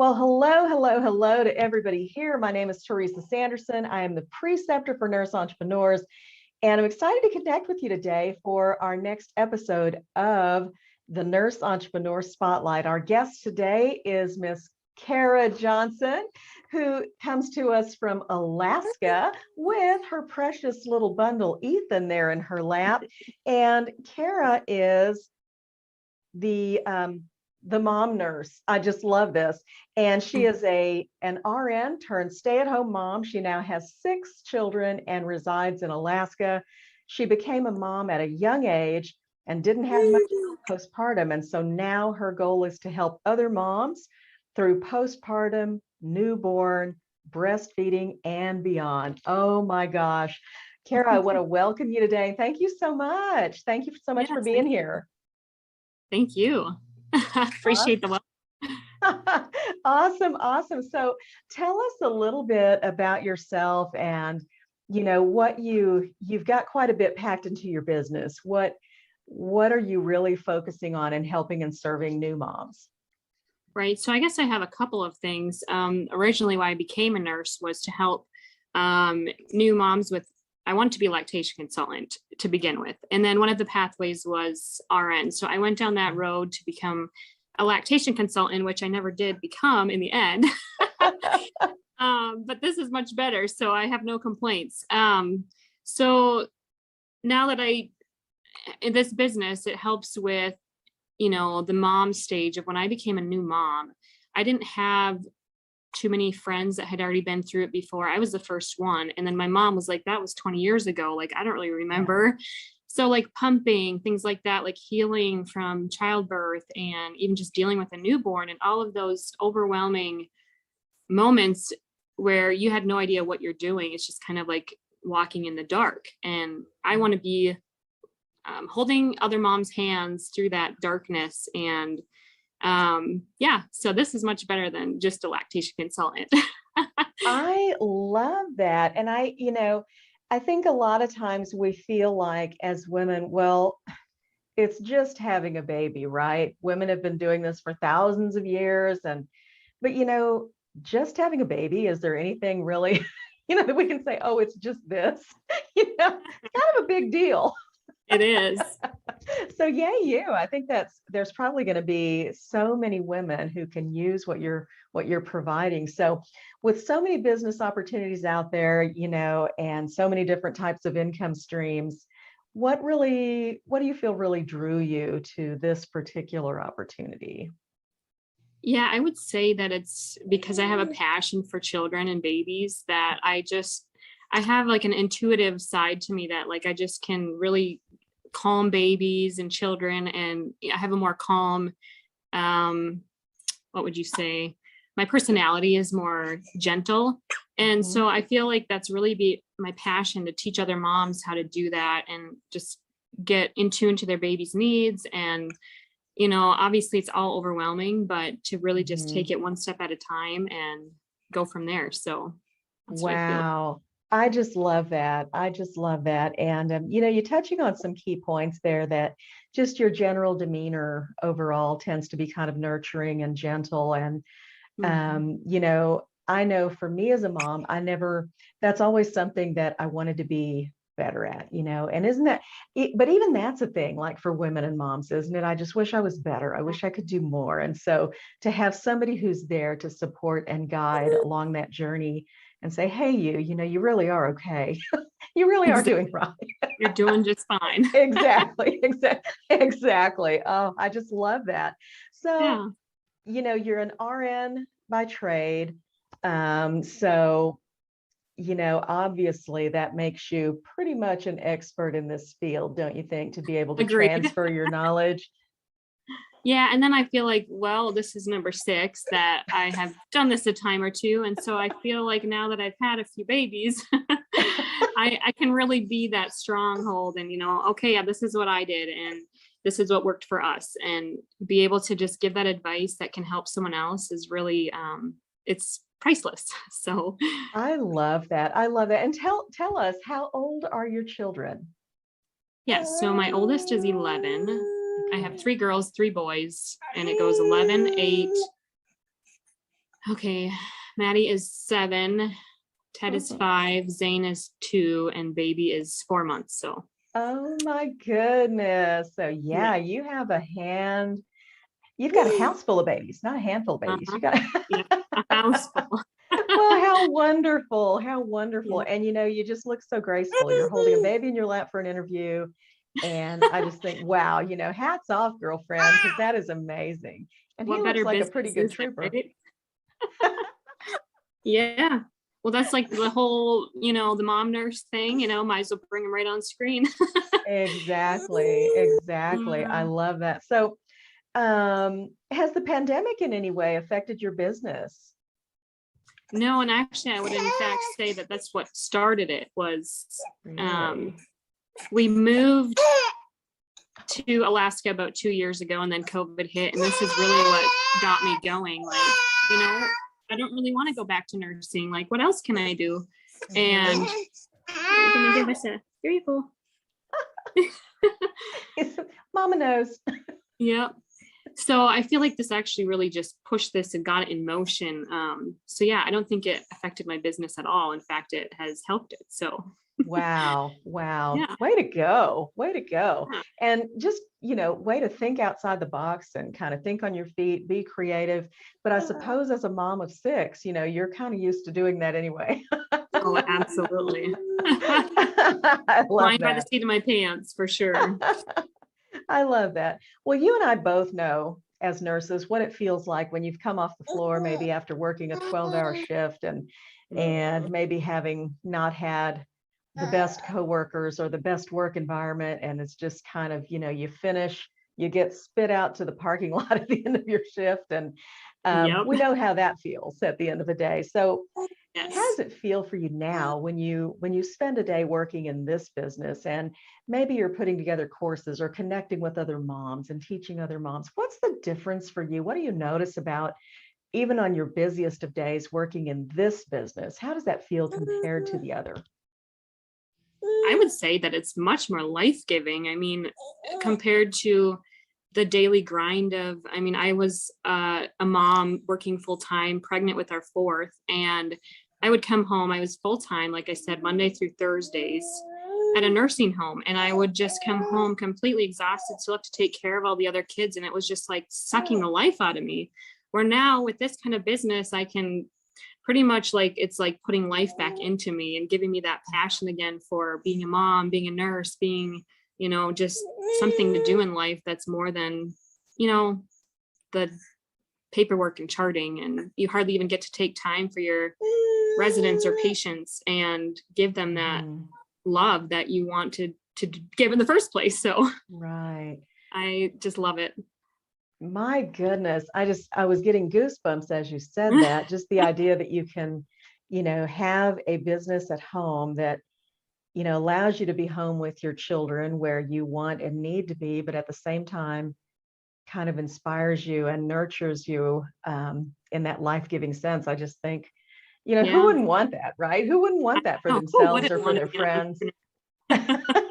Well, hello, hello, hello to everybody here. My name is Teresa Sanderson. I am the preceptor for nurse entrepreneurs, and I'm excited to connect with you today for our next episode of the Nurse Entrepreneur Spotlight. Our guest today is Miss Kara Johnson, who comes to us from Alaska with her precious little bundle, Ethan, there in her lap. And Kara is the mom nurse. I just love this. And she is an RN turned stay-at-home mom. She now has 6 children and resides in Alaska. She became a mom at a young age and didn't have much postpartum. And so now her goal is to help other moms through postpartum, newborn, breastfeeding, and beyond. Oh my gosh. Kara, I want to welcome you today. Thank you so much. Thank you so much for being here. Thank you. Appreciate the welcome. Awesome. So tell us a little bit about yourself and, what you've got quite a bit packed into your business. What are you really focusing on in helping and serving new moms? Right. So I guess I have a couple of things. Originally, why I became a nurse was to help new moms with, I wanted to be a lactation consultant to begin with. And then one of the pathways was RN. So I went down that road to become a lactation consultant, which I never did become in the end. But this is much better. So I have no complaints. So now that in this business, it helps with, the mom stage of when I became a new mom. I didn't have too many friends that had already been through it before. I was the first one. And then my mom was like, that was 20 years ago. Like, I don't really remember. Yeah. So like pumping, things like that, like healing from childbirth and even just dealing with a newborn and all of those overwhelming moments where you had no idea what you're doing. It's just kind of like walking in the dark. And I want to be holding other moms' hands through that darkness. And so this is much better than just a lactation consultant. I love that. And I think a lot of times we feel like as women, well, it's just having a baby, right? Women have been doing this for thousands of years. But just having a baby, is there anything really, that we can say, oh, it's just this, it's kind of a big deal. It is. So yay you. I think there's probably going to be so many women who can use what you're providing. So with so many business opportunities out there, and so many different types of income streams, what do you feel really drew you to this particular opportunity? Yeah, I would say that it's because I have a passion for children and babies that I have like an intuitive side to me that like I just can really calm babies and children, and I have a more calm, what would you say? My personality is more gentle. And so I feel like that's really my passion, to teach other moms how to do that and just get in tune to their baby's needs. And, obviously it's all overwhelming, but to really just take it one step at a time and go from there. So that's what I feel. I just love that. And, you're touching on some key points there that just your general demeanor overall tends to be kind of nurturing and gentle. And, I know for me as a mom, that's always something that I wanted to be better at, and isn't that, but even that's a thing like for women and moms, isn't it? I just wish I was better. I wish I could do more. And so to have somebody who's there to support and guide along that journey and say, hey, you really are okay. You really are doing right. You're doing just fine. Exactly. Oh, I just love that. So, you're an RN by trade. So, obviously that makes you pretty much an expert in this field, don't you think, to be able to transfer your knowledge? Yeah. And then I feel like, well, this is number 6 that I have done this a time or two. And so I feel like now that I've had a few babies, I can really be that stronghold and, okay, yeah, this is what I did. And this is what worked for us. And be able to just give that advice that can help someone else is really, it's priceless. So I love that. And tell us, how old are your children? Yes. So my oldest is 11. I have 3 girls, 3 boys, and it goes 11, 8, Okay, Maddie is 7, Ted is 5, Zane is 2, and baby is 4 months. So, Oh my goodness. So yeah. yeah, you've got a house full of babies, not a handful of babies. Uh-huh. You got Yeah, a house full. well, how wonderful. How wonderful. Yeah. And you just look so graceful. You're holding a baby in your lap for an interview. And I just think, wow, hats off, girlfriend, because that is amazing. And he What looks better like a pretty business good is it, trooper. right? Yeah. Well, that's like the whole, the mom nurse thing, might as well bring him right on screen. Exactly. Exactly. I Yeah. love that. So, has the pandemic in any way affected your business? No, and actually, I would in fact say that that's what started it was Really? we moved to Alaska about 2 years ago, and then COVID hit, and this is really what got me going. Like, I don't really want to go back to nursing. Like, what else can I do? And you're gonna give us a here you go. Mama knows. Yep. So I feel like this actually really just pushed this and got it in motion. So yeah, I don't think it affected my business at all. In fact, it has helped it. So Wow. Wow. yeah. Way to go. Way to go. Yeah. And just, way to think outside the box and kind of think on your feet, be creative. But I suppose as a mom of 6, you're kind of used to doing that anyway. Oh, absolutely. I love Flying by the that. seat of my pants for sure. I love that. Well, you and I both know as nurses what it feels like when you've come off the floor, maybe after working a 12-hour shift and maybe having not had the best coworkers or the best work environment. And it's just kind of, you finish, you get spit out to the parking lot at the end of your shift. And Yep. we know how that feels at the end of the day. So Yes. how does it feel for you now when you spend a day working in this business and maybe you're putting together courses or connecting with other moms and teaching other moms? What's the difference for you? What do you notice about even on your busiest of days working in this business? How does that feel compared to the other? I would say that it's much more life-giving. I mean, compared to the daily grind of, I was a mom working full-time, pregnant with our 4th, and I would come home. I was full-time, like I said, Monday through Thursdays at a nursing home, and I would just come home completely exhausted, still have to take care of all the other kids, and it was just like sucking the life out of me. Where now with this kind of business, I can pretty much like it's like putting life back into me and giving me that passion again for being a mom, being a nurse, being, just something to do in life that's more than, the paperwork and charting. And you hardly even get to take time for your residents or patients and give them that love that you want to give in the first place. So Right. I just love it. My goodness. I was getting goosebumps as you said that, just the idea that you can, have a business at home that, allows you to be home with your children where you want and need to be, but at the same time, kind of inspires you and nurtures you in that life-giving sense. I just think, who Yeah. wouldn't want that, right? Who wouldn't want that for Who themselves wouldn't or for want to their be an friends? entrepreneur?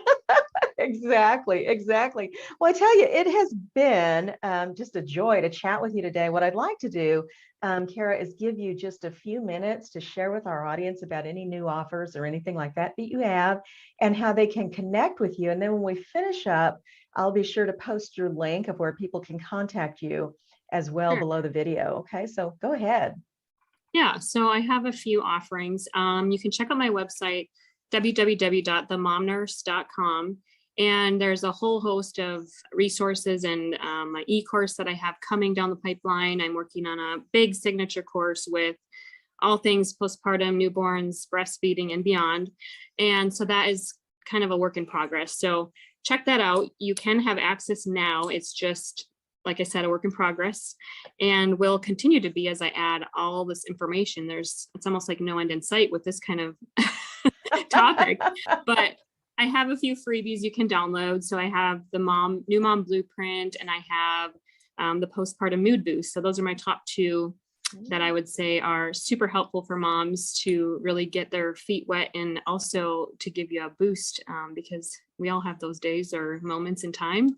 Exactly, exactly. Well, I tell you, it has been just a joy to chat with you today. What I'd like to do, Kara, is give you just a few minutes to share with our audience about any new offers or anything like that that you have and how they can connect with you. And then when we finish up, I'll be sure to post your link of where people can contact you as well Sure. below the video. Okay, so go ahead. Yeah, so I have a few offerings. You can check out my website, www.themomnurse.com. And there's a whole host of resources and my e-course that I have coming down the pipeline. I'm working on a big signature course with all things postpartum, newborns, breastfeeding, and beyond. And so that is kind of a work in progress. So check that out. You can have access now. It's just, like I said, a work in progress, and will continue to be as I add all this information. It's almost like no end in sight with this kind of topic, but I have a few freebies you can download. So I have the new mom blueprint, and I have the postpartum mood boost. So those are my top 2 that I would say are super helpful for moms to really get their feet wet and also to give you a boost, because we all have those days or moments in time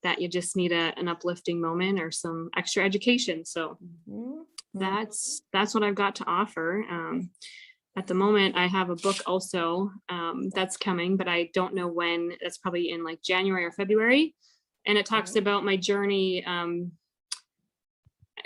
that you just need an uplifting moment or some extra education. So that's what I've got to offer. At the moment, I have a book also that's coming, but I don't know when. That's probably in like January or February. And it talks Okay. about my journey.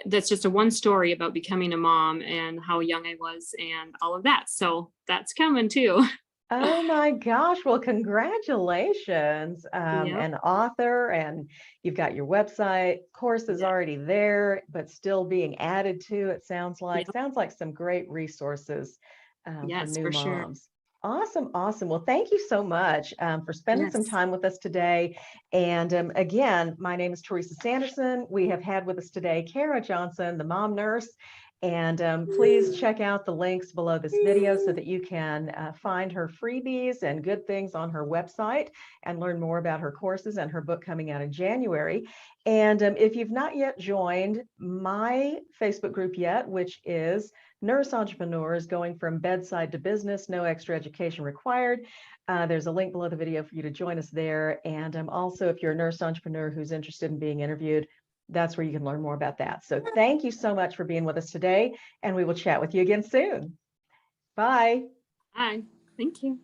That's just a one story about becoming a mom and how young I was and all of that. So that's coming too. Oh my gosh. Well, congratulations. Yep. An author, and you've got your website, course is Yeah. already there, but still being added to, it Yep. sounds like some great resources for Yes, new for sure. moms. Awesome, awesome. Well, thank you so much for spending some Yes. time with us today. And again, my name is Teresa Sanderson. We have had with us today Kara Johnson, the mom nurse. And please check out the links below this video so that you can find her freebies and good things on her website and learn more about her courses and her book coming out in January. And if you've not yet joined my Facebook group yet, which is Nurse Entrepreneurs Going from Bedside to Business, No Extra Education Required, there's a link below the video for you to join us there. And also, if you're a nurse entrepreneur who's interested in being interviewed, that's where you can learn more about that. So thank you so much for being with us today, and we will chat with you again soon. Bye. Hi. Thank you.